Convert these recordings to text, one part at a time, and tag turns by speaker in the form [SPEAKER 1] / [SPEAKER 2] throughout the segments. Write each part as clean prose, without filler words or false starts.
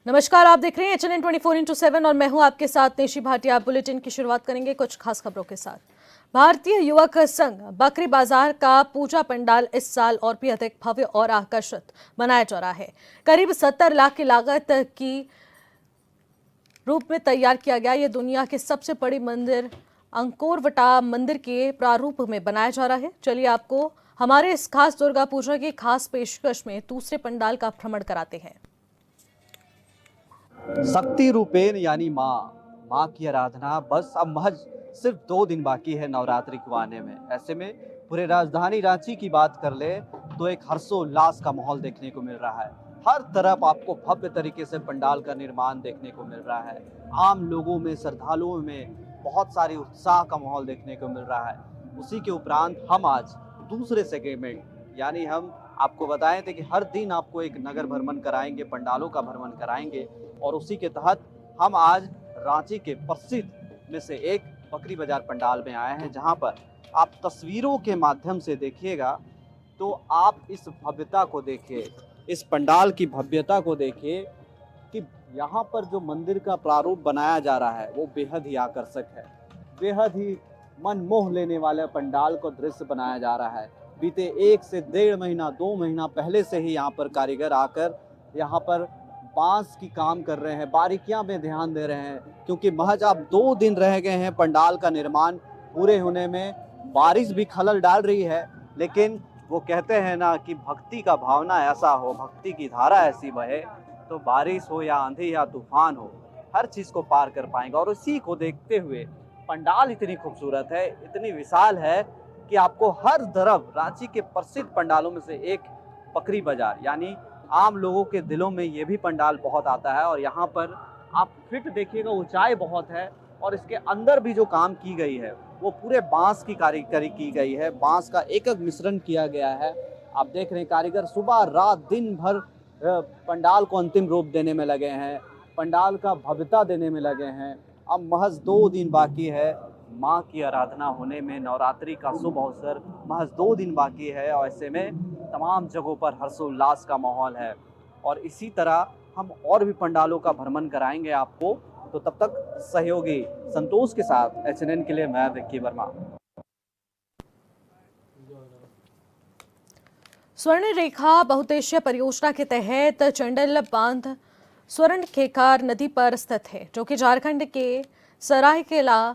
[SPEAKER 1] नमस्कार, आप देख रहे हैं HNN 24x7 और मैं हूं आपके साथ निशी भाटिया। बुलेटिन की शुरुआत करेंगे कुछ खास खबरों के साथ। भारतीय युवक संघ बकरी बाजार का पूजा पंडाल इस साल और भी अधिक भव्य और आकर्षित बनाया जा रहा है। करीब 70 लाख की लागत की रूप में तैयार किया गया ये दुनिया के सबसे बड़ी मंदिर अंकोरवटा मंदिर के प्रारूप में बनाया जा रहा है। चलिए आपको हमारे इस खास दुर्गा पूजा की खास पेशकश में दूसरे पंडाल का भ्रमण कराते हैं।
[SPEAKER 2] शक्ति रूपेण यानी माँ की आराधना बस अब महज सिर्फ 2 दिन बाकी है नवरात्रि को आने में। ऐसे में पूरे राजधानी रांची की बात कर ले तो एक हर्षोल्लास का माहौल देखने को मिल रहा है। हर तरफ आपको भव्य तरीके से पंडाल का निर्माण देखने को मिल रहा है। आम लोगों में, श्रद्धालुओं में बहुत सारी उत्साह का माहौल देखने को मिल रहा है। उसी के उपरांत हम आज दूसरे सेगमेंट यानी हम आपको बताए थे कि हर दिन आपको एक नगर भ्रमण कराएंगे, पंडालों का भ्रमण कराएंगे, और उसी के तहत हम आज रांची के प्रसिद्ध में से एक बकरी बाजार पंडाल में आए हैं, जहां पर आप तस्वीरों के माध्यम से देखिएगा तो आप इस भव्यता को देखिए, इस पंडाल की भव्यता को देखिए कि यहाँ पर जो मंदिर का प्रारूप बनाया जा रहा है वो बेहद ही आकर्षक है, बेहद ही मन मोह लेने वाले पंडाल को दृश्य बनाया जा रहा है। बीते 1 से 1.5 महीना 2 महीना पहले से ही यहाँ पर कारीगर आकर यहाँ पर बांस की काम कर रहे हैं, बारीकियां में ध्यान दे रहे हैं, क्योंकि महज अब 2 दिन रह गए हैं पंडाल का निर्माण पूरे होने में। बारिश भी खलल डाल रही है, लेकिन वो कहते हैं ना कि भक्ति का भावना ऐसा हो, भक्ति की धारा ऐसी बहे तो बारिश हो या आंधी या तूफान हो, हर चीज़ को पार कर पाएंगे। और उसी को देखते हुए पंडाल इतनी खूबसूरत है, इतनी विशाल है कि आपको हर तरफ रांची के प्रसिद्ध पंडालों में से एक बकरी बाजार यानी आम लोगों के दिलों में ये भी पंडाल बहुत आता है। और यहाँ पर आप फिट देखिएगा, ऊंचाई बहुत है और इसके अंदर भी जो काम की गई है वो पूरे बांस की कारीगरी की गई है, बांस का एक एक मिश्रण किया गया है। आप देख रहे हैं कारीगर सुबह रात दिन भर पंडाल को अंतिम रूप देने में लगे हैं, पंडाल का भव्यता देने में लगे हैं। अब महज 2 दिन बाकी है माँ की आराधना होने में, नवरात्रि का शुभ अवसर महज 2 दिन बाकी है और ऐसे में तमाम जगहों पर हर्षोल्लास का माहौल है। और इसी तरह हम और भी पंडालों का भ्रमण कराएंगे आपको। तो तब तक सहयोगी संतोष के साथ HNN के लिए मैं विक्की वर्मा।
[SPEAKER 1] स्वर्ण रेखा बहुउद्देशीय परियोजना के तहत चंडल बांध स्वर्णरेखा नदी पर स्थित है, जो कि झारखंड के सरायकेला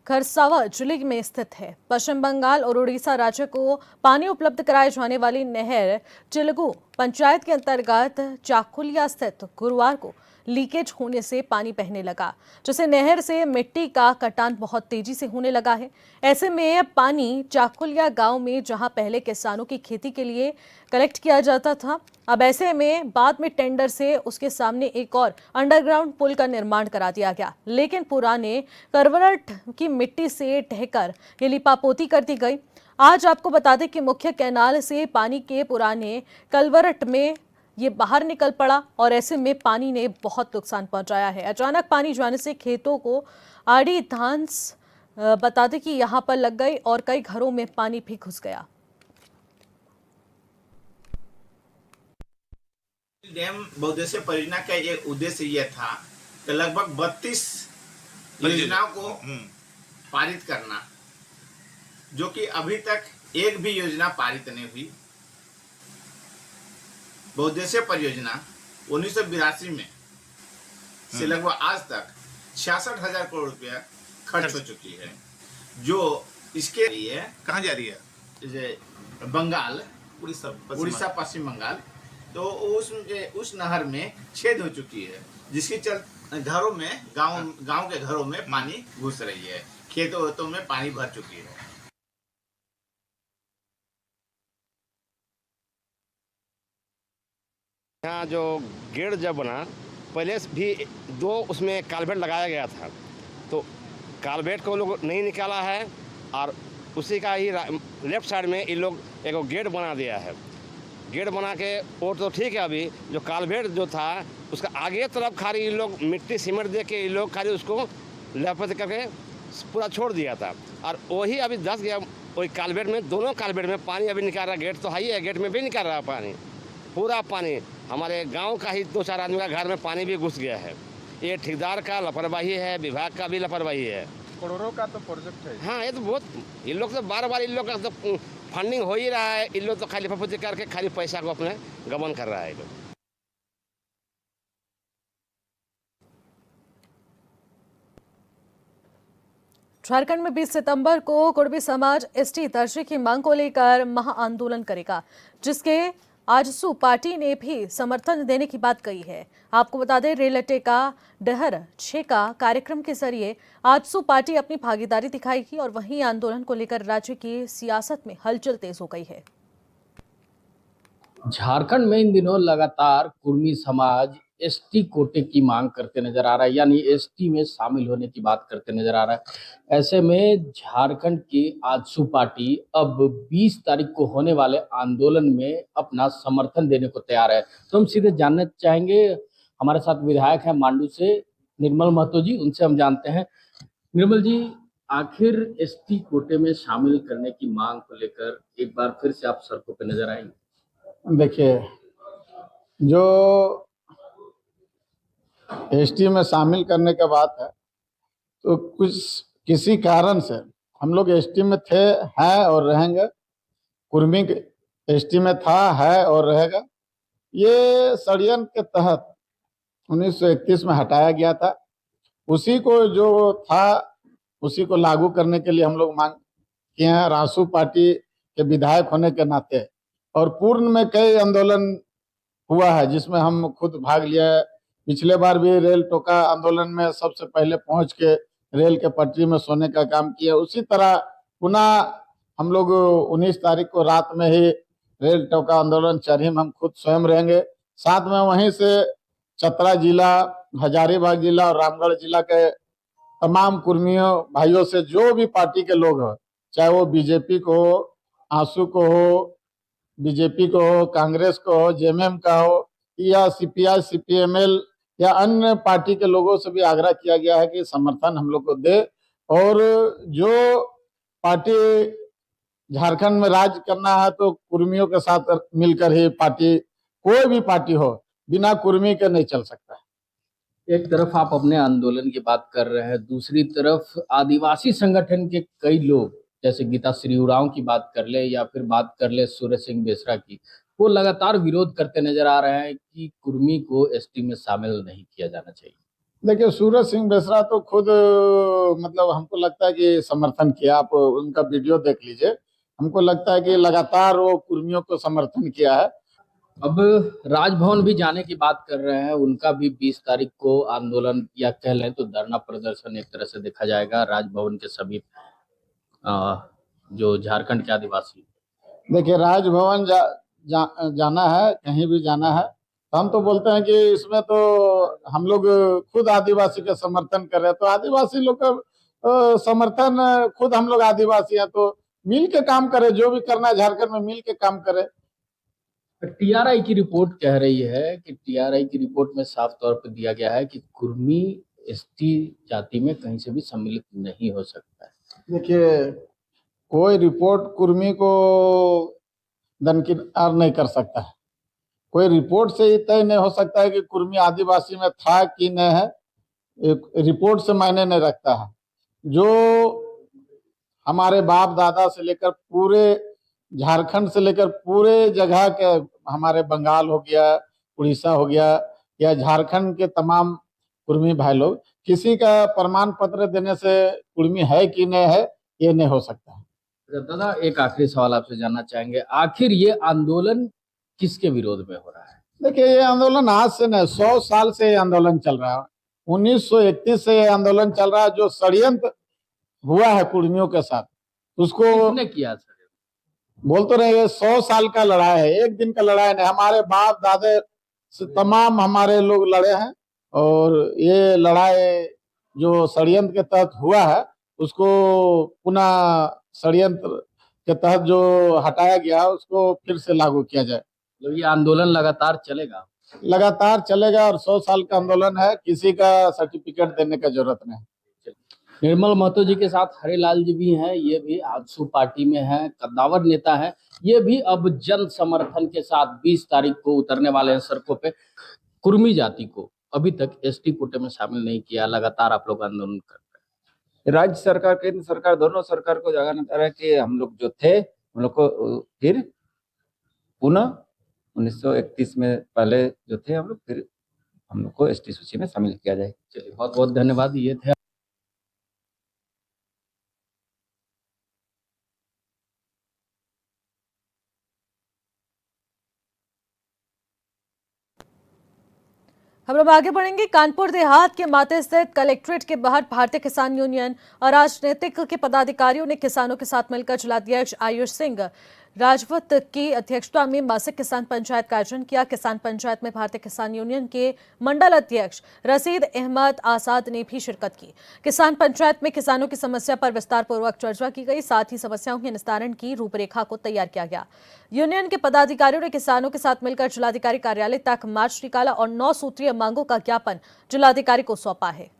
[SPEAKER 1] खरसावा जिले में स्थित है। पश्चिम बंगाल और उड़ीसा राज्य को पानी उपलब्ध कराए जाने वाली नहर चिलगू पंचायत के अंतर्गत चाकुलिया स्थित गुरुवार को लीकेज होने से पानी बहने लगा, जिससे नहर से मिट्टी का कटान बहुत तेजी से होने लगा है। ऐसे में पानी चाकुलिया गांव में, जहां पहले किसानों की खेती के लिए कलेक्ट किया जाता था, अब ऐसे में बाद में टेंडर से उसके सामने एक और अंडरग्राउंड पुल का निर्माण करा दिया गया, लेकिन पुराने करवट की मिट्टी से ढहकर ये लिपापोती कर दी गई। आज आपको बता दें कि मुख्य कैनाल से पानी के पुराने कलवरट में ये बाहर निकल पड़ा और ऐसे में पानी ने बहुत नुकसान पहुंचाया है। अचानक पानी जाने से खेतों को आड़ी धांस बता दें कि यहां पर लग गई और कई घरों में पानी भी घुस गया।
[SPEAKER 3] डैम बहुउद्देशीय परियोजना का एक उद्देश्य यह था कि लगभग 32 परियोजनाओं को पारित करना, जो कि अभी तक एक भी योजना पारित नहीं हुई। बहुउद्देशीय परियोजना 1982 में से लगभग आज तक 66,000 करोड़ रुपया खर्च हो चुकी है, जो इसके लिए
[SPEAKER 4] कहाँ जा रही है?
[SPEAKER 3] बंगाल,
[SPEAKER 4] उड़ीसा
[SPEAKER 3] पश्चिम बंगाल, तो उस नहर में छेद हो चुकी है, जिसके चलते घरों में गांव के घरों में पानी घुस रही है, खेतों में पानी भर चुकी है।
[SPEAKER 5] यहाँ जो गेट जब बना, पहले भी 2 उसमें कालवेट लगाया गया था, तो कालवेट को लोग नहीं निकाला है और उसी का ही लेफ्ट साइड में ये लोग एक गेट बना दिया है। गेट बना के और तो ठीक है, अभी जो कालवेट जो था उसका आगे तरफ खाली ये लोग मिट्टी सीमेंट दे के ये लोग खाली उसको लपेट करके पूरा छोड़ दिया था, और वही अभी 10 गया वही कालवेट में, दोनों कालवेट में पानी अभी निकाल रहा है। गेट तो है ही है, गेट में भी निकाल रहा है पानी, पूरा पानी हमारे गांव का ही 2-4 आदमी का घर में पानी भी घुस गया है। ये ठेकेदार का लापरवाही है, विभाग का भी लापरवाही है।
[SPEAKER 4] करोड़ों का तो प्रोजेक्ट है।
[SPEAKER 5] हाँ, ये तो बहुत, इन लोग तो बार-बार इन लोग का तो फंडिंग हो ही रहा है। इन लोग तो खाली फफूंदी करके खाली पैसा को अपने गबन कर रहा है ये लोग।
[SPEAKER 1] झारखंड में 20 सितंबर को कुर्मी समाज एसटी दर्जे की मांग को लेकर महाआंदोलन करेगा, जिसके आजसू पार्टी ने भी समर्थन देने की बात कही है। आपको बता दें, रेल अड्डे का डहर छेका कार्यक्रम के जरिए आजसू पार्टी अपनी भागीदारी दिखाएगी और वहीं आंदोलन को लेकर राज्य की सियासत में हलचल तेज हो गई है।
[SPEAKER 6] झारखंड में इन दिनों लगातार कुर्मी समाज एसटी कोटे की मांग करते नजर आ रहा है, यानी एसटी में शामिल होने की बात करते नजर आ रहा है। ऐसे में झारखंड की आजसू पार्टी अब 20 तारीख को होने वाले आंदोलन में अपना समर्थन देने को तैयार है। तो हम सीधे जानना चाहेंगे, हमारे साथ विधायक हैं मांडू से निर्मल महतो जी, उनसे हम जानते हैं। निर्मल जी, आखिर एसटी कोटे में शामिल करने की मांग को लेकर एक बार फिर से आप सड़कों पर नजर आएंगे?
[SPEAKER 7] देखिए, जो एसटी में शामिल करने का बात है, तो किसी कारण से हम लोग एसटी में थे, हैं और रहेंगे। कुर्मी एसटी में था, है और रहेगा। ये षड्यंत्र के तहत 1931 में हटाया गया था। उसी को जो था उसी को लागू करने के लिए हम लोग मांग किए हैं, रासू पार्टी के विधायक होने के नाते। और पूर्ण में कई आंदोलन हुआ है जिसमें हम खुद भाग लिया है। पिछले बार भी रेल टोका आंदोलन में सबसे पहले पहुंच के रेल के पटरी में सोने का काम किया। उसी तरह पुनः हम लोग 19 तारीख को रात में ही रेल टोका आंदोलन चरही में हम खुद स्वयं रहेंगे। साथ में वहीं से चतरा जिला, हजारीबाग जिला और रामगढ़ जिला के तमाम कुर्मियों भाइयों से जो भी पार्टी के लोग हैं, चाहे वो बीजेपी को हो, आंसू को हो, बीजेपी को हो, कांग्रेस को हो, जेएमएम का हो या सीपीआई, सीपीएमएल या अन्य पार्टी के लोगों से भी आग्रह किया गया है कि समर्थन हम लोग को दे। और जो पार्टी झारखंड में राज करना है तो कुर्मियों के साथ मिलकर ही पार्टी, कोई भी पार्टी हो, बिना कुर्मी के नहीं चल सकता है।
[SPEAKER 6] एक तरफ आप अपने आंदोलन की बात कर रहे हैं, दूसरी तरफ आदिवासी संगठन के कई लोग, जैसे गीता श्री उरांव की बात कर ले या फिर बात कर ले सूरज सिंह बेसरा की, वो लगातार विरोध करते नजर आ रहे हैं कि कुर्मी को एसटी में शामिल नहीं किया जाना चाहिए।
[SPEAKER 7] देखिए, सूरज सिंह बेसरा तो खुद मतलब हमको लगता है कि समर्थन किया। आप उनका वीडियो देख लीजिए, हमको लगता है कि लगातार वो कुर्मियों को समर्थन किया है।
[SPEAKER 6] अब राजभवन भी जाने की बात कर रहे हैं, उनका भी 20 तारीख को आंदोलन या कह लें तो धरना प्रदर्शन एक तरह से देखा जाएगा राजभवन के समीप, जो झारखंड के आदिवासी।
[SPEAKER 7] देखिए, राजभवन जाना है, कहीं भी जाना है, तो हम तो बोलते हैं कि इसमें तो हम लोग खुद आदिवासी का समर्थन कर रहे हैं। तो आदिवासी लोग का समर्थन, खुद हम लोग आदिवासी हैं तो मिल के काम करें, जो भी करना है झारखंड में मिल के काम करें।
[SPEAKER 6] टीआरआई की रिपोर्ट कह रही है कि टीआरआई की रिपोर्ट में साफ तौर पर दिया गया है कि कुर्मी एसटी जाति में कहीं से भी सम्मिलित नहीं हो सकता है।
[SPEAKER 7] देखिए, कोई रिपोर्ट कुर्मी को दरकिनार नहीं कर सकता है। कोई रिपोर्ट से ही तय नहीं हो सकता है कि कुर्मी आदिवासी में था कि नहीं है। एक रिपोर्ट से मायने नहीं रखता है। जो हमारे बाप दादा से लेकर पूरे झारखंड से लेकर पूरे जगह के, हमारे बंगाल हो गया, उड़ीसा हो गया या झारखंड के तमाम कुर्मी भाई लोग, किसी का प्रमाण पत्र देने से कुर्मी है कि नहीं है ये नहीं हो सकता है।
[SPEAKER 6] दादा, एक आखिरी सवाल आपसे जानना चाहेंगे, आखिर ये आंदोलन किसके विरोध में हो रहा है?
[SPEAKER 7] देखिए, ये आंदोलन आज से नहीं, 100 साल से ये आंदोलन चल रहा है। 1931 से ये आंदोलन चल रहा है। जो षड्यंत्र हुआ है कुर्मियों के साथ, उसको
[SPEAKER 6] किसने किया सर?
[SPEAKER 7] बोल तो रहे 100 साल का लड़ाई है, एक दिन का लड़ाई नहीं। हमारे बाप दादे से तमाम हमारे लोग लड़े हैं और ये लड़ाई जो षड्यंत्र के तहत हुआ है उसको पुनः षड्यंत्र के तहत जो हटाया गया उसको फिर से लागू किया जाए।
[SPEAKER 6] तो ये आंदोलन लगातार चलेगा?
[SPEAKER 7] लगातार चलेगा और 100 साल का आंदोलन है, किसी का सर्टिफिकेट देने का जरूरत नहीं।
[SPEAKER 6] निर्मल महतो जी के साथ हरिलाल जी भी हैं, ये भी आजसू पार्टी में हैं, कद्दावर नेता हैं। ये भी अब जन समर्थन के साथ 20 तारीख को उतरने वाले हैं सड़कों पे। कुर्मी जाति को अभी तक एसटी कोटे में शामिल नहीं किया, लगातार आप लोग आंदोलन कर रहे
[SPEAKER 8] राज्य सरकार केंद्र सरकार दोनों सरकार को जगाना चाह रहा है कि हम लोग जो थे हम लोग को फिर पुनः 1931 में पहले जो थे हम लोग फिर हम लोग को एसटी सूची में शामिल किया जाए।
[SPEAKER 6] चलिए, बहुत बहुत धन्यवाद। ये थे
[SPEAKER 1] हम लोग आगे बढ़ेंगे। कानपुर देहात के माते स्थित कलेक्ट्रेट के बाहर भारतीय किसान यूनियन और राजनीतिक के पदाधिकारियों ने किसानों के साथ मिलकर जिलाध्यक्ष आयुष सिंह राजवत की अध्यक्षता में मासिक किसान पंचायत का आयोजन किया। किसान पंचायत में भारतीय किसान यूनियन के मंडल अध्यक्ष रशीद अहमद आसाद ने भी शिरकत की। किसान पंचायत में किसानों की समस्या पर विस्तार पूर्वक चर्चा की गई, साथ ही समस्याओं के निस्तारण की रूपरेखा को तैयार किया गया। यूनियन के पदाधिकारियों ने किसानों के साथ मिलकर जिलाधिकारी कार्यालय तक मार्च निकाला और 9 सूत्रीय मांगों का ज्ञापन जिलाधिकारी को सौंपा है।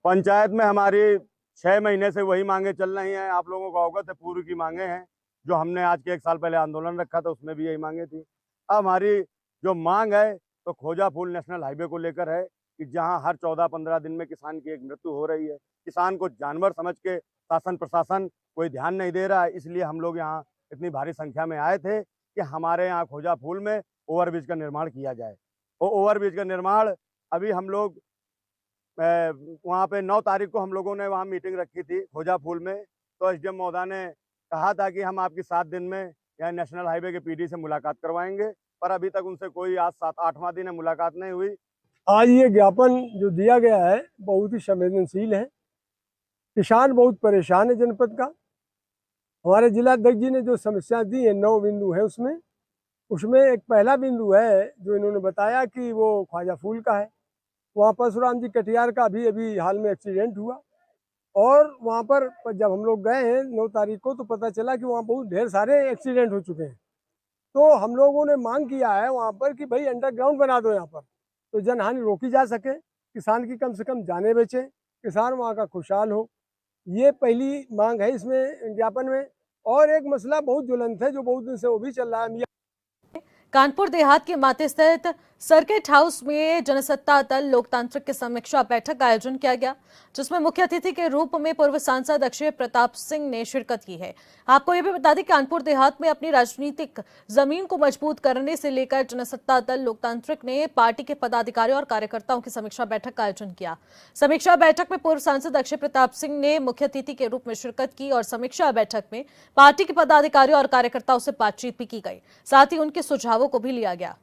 [SPEAKER 9] पंचायत में हमारी 6 महीने से वही मांगे चल रही हैं। आप लोगों को अवगत है, पूर्व की मांगे हैं जो हमने आज के 1 साल पहले आंदोलन रखा था, उसमें भी यही मांगे थी। अब हमारी जो मांग है तो खोजा फूल नेशनल हाईवे को लेकर है कि जहां हर 14-15 दिन में किसान की एक मृत्यु हो रही है। किसान को जानवर समझ के शासन प्रशासन कोई ध्यान नहीं दे रहा है, इसलिए हम लोग यहाँ इतनी भारी संख्या में आए थे कि हमारे यहाँ खोजा फूल में ओवरब्रिज का निर्माण किया जाए। वो ओवरब्रिज का निर्माण अभी हम लोग वहाँ पे 9 तारीख को हम लोगों ने वहाँ मीटिंग रखी थी खोजा फूल में। तो एसडीएम महोदय ने कहा था कि हम आपकी 7 दिन में यहाँ नेशनल हाईवे के पीडी से मुलाकात करवाएंगे, पर अभी तक उनसे कोई आज 7-8वां दिन है मुलाकात नहीं हुई।
[SPEAKER 4] आज ये ज्ञापन जो दिया गया है बहुत ही संवेदनशील है। किसान बहुत परेशान है जनपद का। हमारे जिलाध्यक्ष जी ने जो समस्या दी है 9 बिंदु है, उसमें एक पहला बिंदु है जो इन्होंने बताया कि वो ख्वाजा फूल का है। वहाँ परशुराम जी कटियार का भी अभी हाल में एक्सीडेंट हुआ और वहाँ पर जब हम लोग गए हैं 9 तारीख को तो पता चला कि वहाँ बहुत ढेर सारे एक्सीडेंट हो चुके हैं। तो हम लोगों ने मांग किया है वहाँ पर कि भाई अंडरग्राउंड बना दो यहाँ पर, तो जनहानि रोकी जा सके, किसान की कम से कम जाने बचे, किसान वहाँ का खुशहाल हो। ये पहली मांग है इसमें ज्ञापन में। और एक मसला बहुत ज्वलंत है जो बहुत दिन से वो भी चल रहा है।
[SPEAKER 1] कानपुर देहात के माते स्थित सर्किट हाउस में जनसत्ता दल लोकतांत्रिक की समीक्षा बैठक का आयोजन किया गया, जिसमें मुख्य अतिथि के रूप में पूर्व सांसद अक्षय प्रताप सिंह ने शिरकत की है। आपको यह भी बता दें कि कानपुर देहात में अपनी राजनीतिक जमीन को मजबूत करने से लेकर जनसत्ता दल लोकतांत्रिक ने पार्टी के पदाधिकारियों और कार्यकर्ताओं की समीक्षा बैठक का आयोजन किया। समीक्षा बैठक में पूर्व सांसद अक्षय प्रताप सिंह ने मुख्य अतिथि के रूप में शिरकत की और समीक्षा बैठक में पार्टी के पदाधिकारियों और कार्यकर्ताओं से बातचीत भी की गई, साथ ही उनके सुझावों को भी लिया गया।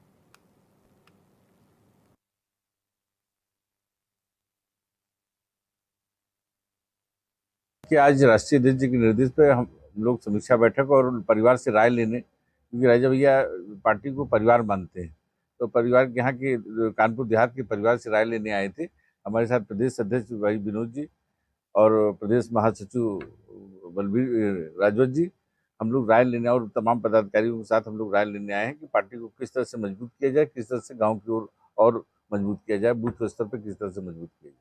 [SPEAKER 10] कि आज राष्ट्रीय अध्यक्ष जी के निर्देश पे हम लोग समीक्षा बैठक और परिवार से राय लेने, क्योंकि राजा भैया पार्टी को परिवार मानते हैं, तो परिवार यहाँ के कानपुर देहात के परिवार से राय लेने आए थे। हमारे साथ प्रदेश अध्यक्ष भाई विनोद जी और प्रदेश महासचिव बलबीर राजवत जी, हम लोग राय लेने और तमाम पदाधिकारियों के साथ हम लोग राय लेने आए हैं कि पार्टी को किस तरह से मजबूत किया जाए, किस तरह से गाँव की ओर और मजबूत किया जाए, बूथ स्तर पर किस तरह से मजबूत किया जाए।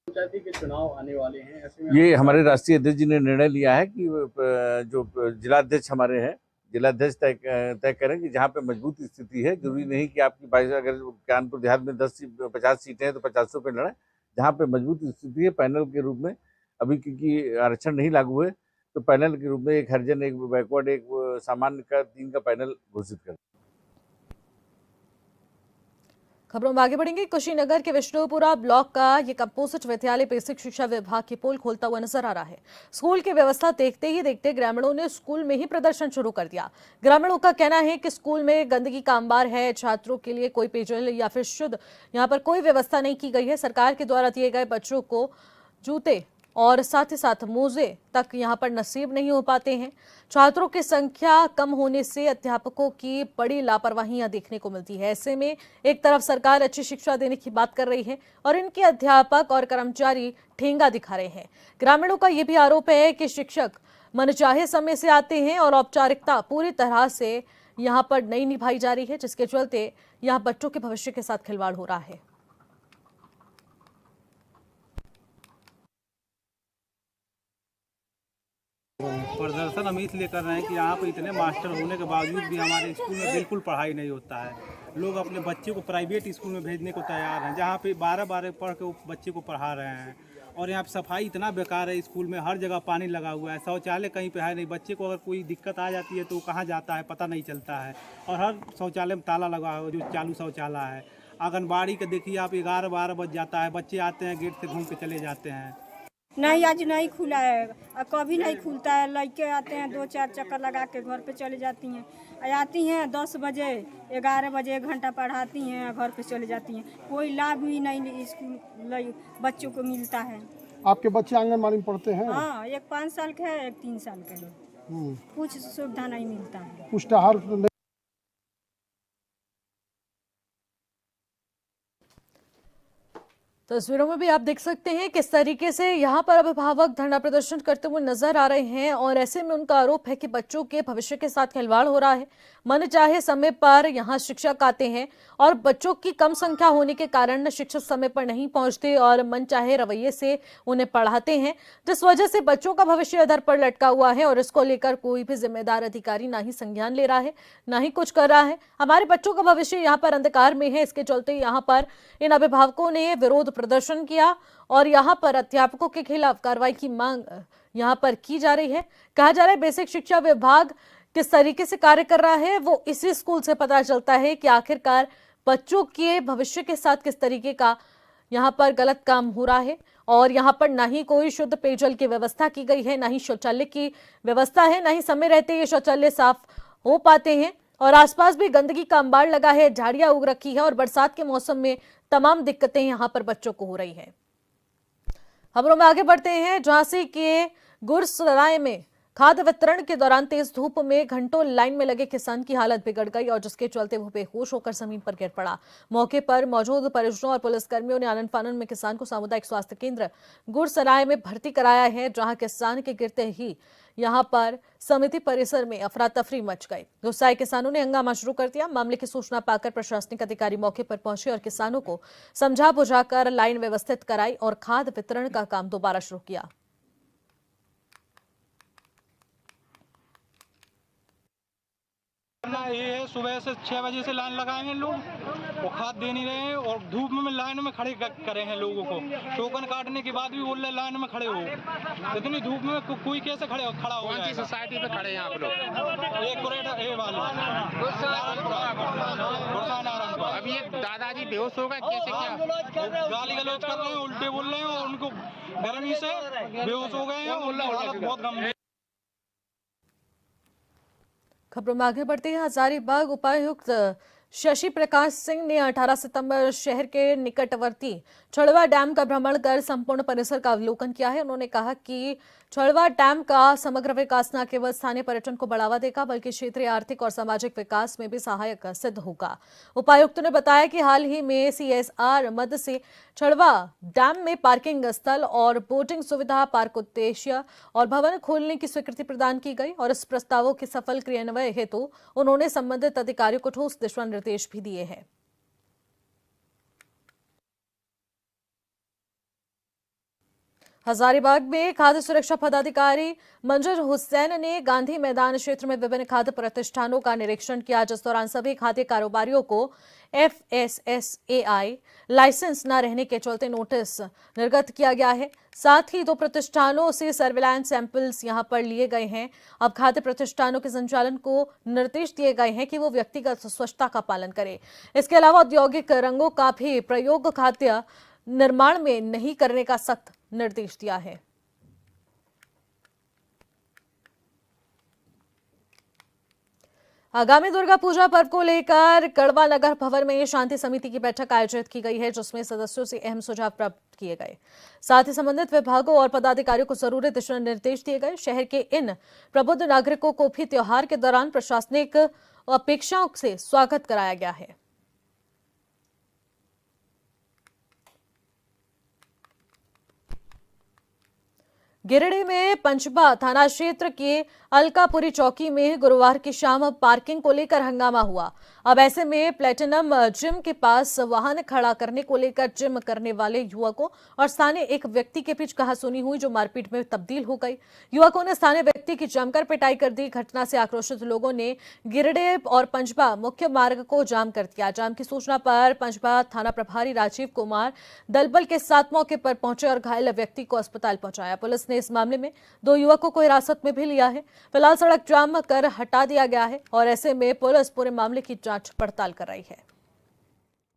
[SPEAKER 6] पंचायती के चुनाव आने वाले हैं, ऐसे में
[SPEAKER 10] ये हमारे राष्ट्रीय अध्यक्ष जी ने निर्णय लिया है कि जो जिलाध्यक्ष हमारे हैं, जिलाध्यक्ष तय करें कि जहाँ पे मजबूत स्थिति है, जरूरी नहीं कि आपकी 22 अगर कानपुर देहात में 50 सीटें हैं तो 50 पे लड़ें। जहाँ पे मजबूत स्थिति है पैनल के रूप में, अभी क्योंकि आरक्षण नहीं लागू है तो पैनल के रूप में एक हरिजन, एक बैकवर्ड, एक सामान्य का 3 का पैनल घोषित करें।
[SPEAKER 1] खबरों में आगे बढ़ेंगे। कुशीनगर के विष्णुपुरा ब्लॉक का ये कंपोजिट विद्यालय बेसिक शिक्षा विभाग की पोल खोलता हुआ नजर आ रहा है। स्कूल की व्यवस्था देखते ही देखते ग्रामीणों ने स्कूल में ही प्रदर्शन शुरू कर दिया। ग्रामीणों का कहना है कि स्कूल में गंदगी का अंबार है, छात्रों के लिए कोई पेयजल या फिर शुद्ध यहाँ पर कोई व्यवस्था नहीं की गई है। सरकार के द्वारा दिए गए बच्चों को जूते और साथ ही साथ मोजे तक यहाँ पर नसीब नहीं हो पाते हैं। छात्रों की संख्या कम होने से अध्यापकों की बड़ी लापरवाहियां देखने को मिलती है। ऐसे में एक तरफ सरकार अच्छी शिक्षा देने की बात कर रही है और इनके अध्यापक और कर्मचारी ठेंगा दिखा रहे हैं। ग्रामीणों का यह भी आरोप है कि शिक्षक मनचाहे समय से आते हैं और औपचारिकता पूरी तरह से यहां पर नहीं निभाई जा रही है, जिसके चलते यहां बच्चों के भविष्य के साथ खिलवाड़ हो रहा है।
[SPEAKER 11] प्रदर्शन हम इसलिए कर रहे हैं कि यहाँ पर इतने मास्टर होने के बावजूद भी हमारे स्कूल में बिल्कुल पढ़ाई नहीं होता है। लोग अपने बच्चे को प्राइवेट स्कूल में भेजने को तैयार हैं, जहाँ पे 12-12 पढ़ के वो बच्चे को पढ़ा रहे हैं। और यहाँ पे सफाई इतना बेकार है, स्कूल में हर जगह पानी लगा हुआ है, शौचालय कहीं पे है नहीं। बच्चे को अगर कोई दिक्कत आ जाती है तो वो कहाँ जाता है पता नहीं चलता है। और हर शौचालय में ताला लगा हुआ है, जो चालू शौचालय है। आंगनबाड़ी का देखिए आप 11-12 बज जाता है, बच्चे आते हैं गेट से घूम के चले जाते हैं।
[SPEAKER 12] नहीं, आज नहीं खुला है, कभी नहीं खुलता है। लड़के आते हैं 2-4 चक्कर लगा के घर पे चले जाती हैं। आती हैं 10 बजे 11 बजे 1 घंटा पढ़ाती हैं, घर पे चले जाती हैं। कोई लाभ भी नहीं स्कूल बच्चों को मिलता है।
[SPEAKER 4] आपके बच्चे आंगनबाड़ी में पढ़ते हैं?
[SPEAKER 12] हाँ, एक 5 साल का है, एक 3 साल का है। कुछ सुविधा नहीं मिलता है।
[SPEAKER 4] पुष्टाहार
[SPEAKER 1] तस्वीरों में भी आप देख सकते हैं किस तरीके से यहाँ पर अभिभावक धरना प्रदर्शन करते हुए नजर आ रहे हैं और ऐसे में उनका आरोप है कि बच्चों के भविष्य के साथ खिलवाड़ हो रहा है। मन चाहे समय पर यहाँ शिक्षक आते हैं और बच्चों की कम संख्या होने के कारण शिक्षक समय पर नहीं पहुंचते और मन चाहे रवैये से उन्हें पढ़ाते हैं, जिस वजह से बच्चों का भविष्य इधर पर लटका हुआ है और इसको लेकर कोई भी जिम्मेदार अधिकारी ना ही संज्ञान ले रहा है, ना ही कुछ कर रहा है। हमारे बच्चों का भविष्य यहाँ पर अंधकार में है, इसके चलते यहाँ पर इन अभिभावकों ने विरोध प्रदर्शन किया और यहाँ पर अध्यापकों के खिलाफ कार्रवाई की मांग यहाँ पर की जा रही है। कहा जा रहा है बेसिक शिक्षा विभाग किस तरीके से कार्य कर रहा है वो इसी स्कूल से पता चलता है कि आखिरकार बच्चों के भविष्य के साथ किस तरीके का यहाँ पर गलत काम हो रहा है। और यहाँ पर ना ही कोई शुद्ध पेयजल की व्यवस्था की गई है, ना ही शौचालय की व्यवस्था है, ना ही समय रहते ये शौचालय साफ हो पाते हैं और आसपास भी गंदगी का अंबार लगा है, झाड़ियां उग रखी है और बरसात के मौसम में तमाम दिक्कतें यहाँ पर बच्चों को हो रही है। खबरों में आगे बढ़ते हैं। झांसी के गुरसराय में खाद्य वितरण के दौरान तेज धूप में घंटों लाइन में लगे किसान की हालत बिगड़ गई और जिसके चलते वो बेहोश होकर जमीन पर गिर पड़ा। मौके पर मौजूद परिजनों और पुलिसकर्मियों ने आनन फानन में किसान को सामुदायिक स्वास्थ्य केंद्र गुरसराय में भर्ती कराया है, जहां किसान के गिरते ही यहां पर समिति परिसर में अफरा तफरी मच गई। गुस्साए किसानों ने हंगामा शुरू कर दिया। मामले की सूचना पाकर प्रशासनिक अधिकारी मौके पर पहुंचे और किसानों को समझा बुझाकर लाइन व्यवस्थित कराई और खाद्य वितरण का काम दोबारा शुरू किया।
[SPEAKER 11] ये सुबह से 6 बजे से लाइन लगाए हैं लोग और खाद दे नहीं रहे हैं और धूप में लाइन में खड़े करे हैं लोगों को। टोकन काटने के बाद भी बोल रहे लाइन में खड़े हो। इतनी धूप में कोई कैसे खड़ा हो? कौन सी सोसाइटी पे खड़े हैं आप लोग?
[SPEAKER 13] अब ये दादाजी बेहोश हो गए, कैसे क्या?
[SPEAKER 11] गाली गलौज कर रहे हैं, उल्टे बोल रहे हैं और उनको गर्मी से बेहोश हो गए हैं और हालत बहुत गंभीर।
[SPEAKER 1] खबरों में आगे बढ़ते हैं। हजारीबाग उपायुक्त शशि प्रकाश सिंह ने 18 सितंबर शहर के निकटवर्ती छड़वा डैम का भ्रमण कर संपूर्ण परिसर का अवलोकन किया है। उन्होंने कहा कि छड़वा डैम का समग्र विकास न केवल स्थानीय पर्यटन को बढ़ावा देगा बल्कि क्षेत्रीय आर्थिक और सामाजिक विकास में भी सहायक सिद्ध होगा। उपायुक्त ने बताया कि हाल ही में CSR मद से छड़वा डैम में पार्किंग स्थल और बोटिंग सुविधा, पार्क उद्देश्य और भवन खोलने की स्वीकृति प्रदान की गई और इस प्रस्तावों के सफल क्रियान्वयन हेतु उन्होंने संबंधित अधिकारियों को ठोस दिशा निर्देश भी दिए हैं। हजारीबाग में खाद्य सुरक्षा पदाधिकारी मंजर हुसैन ने गांधी मैदान क्षेत्र में विभिन्न खाद्य प्रतिष्ठानों का निरीक्षण किया, जिस दौरान सभी खाद्य कारोबारियों को FSSAI लाइसेंस न रहने के चलते नोटिस निर्गत किया गया है। साथ ही 2 प्रतिष्ठानों से सर्विलांस सैंपल्स यहां पर लिए गए हैं। अब खाद्य प्रतिष्ठानों के संचालन को निर्देश दिए गए हैं कि वो व्यक्तिगत स्वच्छता का पालन करें। इसके अलावा औद्योगिक रंगों का भी प्रयोग खाद्य निर्माण में नहीं करने का सख्त निर्देश दिया है। आगामी दुर्गा पूजा पर्व को लेकर कड़वा नगर भवन में शांति समिति की बैठक आयोजित की गई है, जिसमें सदस्यों से अहम सुझाव प्राप्त किए गए। साथ ही संबंधित विभागों और पदाधिकारियों को जरूरी दिशा निर्देश दिए गए। शहर के इन प्रबुद्ध नागरिकों को भी त्योहार के दौरान प्रशासनिक अपेक्षाओं से स्वागत कराया गया है। गिरिडीह में पंचबा थाना क्षेत्र के अलकापुरी चौकी में गुरुवार की शाम पार्किंग को लेकर हंगामा हुआ। अब ऐसे में प्लेटिनम जिम के पास वाहन खड़ा करने को लेकर जिम करने वाले युवकों और स्थानीय एक व्यक्ति के बीच कहासुनी हुई, जो मारपीट में तब्दील हो गई। युवकों ने स्थानीय व्यक्ति की जमकर पिटाई कर दी। घटना से आक्रोशित लोगों ने गिरिडीह और पंचबा मुख्य मार्ग को जाम कर दिया। जाम की सूचना पर पंचबा थाना प्रभारी राजीव कुमार दलबल के साथ मौके पर पहुंचे और घायल व्यक्ति को अस्पताल पहुंचाया। पुलिस ने इस मामले में 2 युवकों को हिरासत में भी लिया है। फिलहाल सड़क जाम कर हटा दिया गया है और ऐसे में पुलिस पूरे मामले की जांच पड़ताल कर रही है।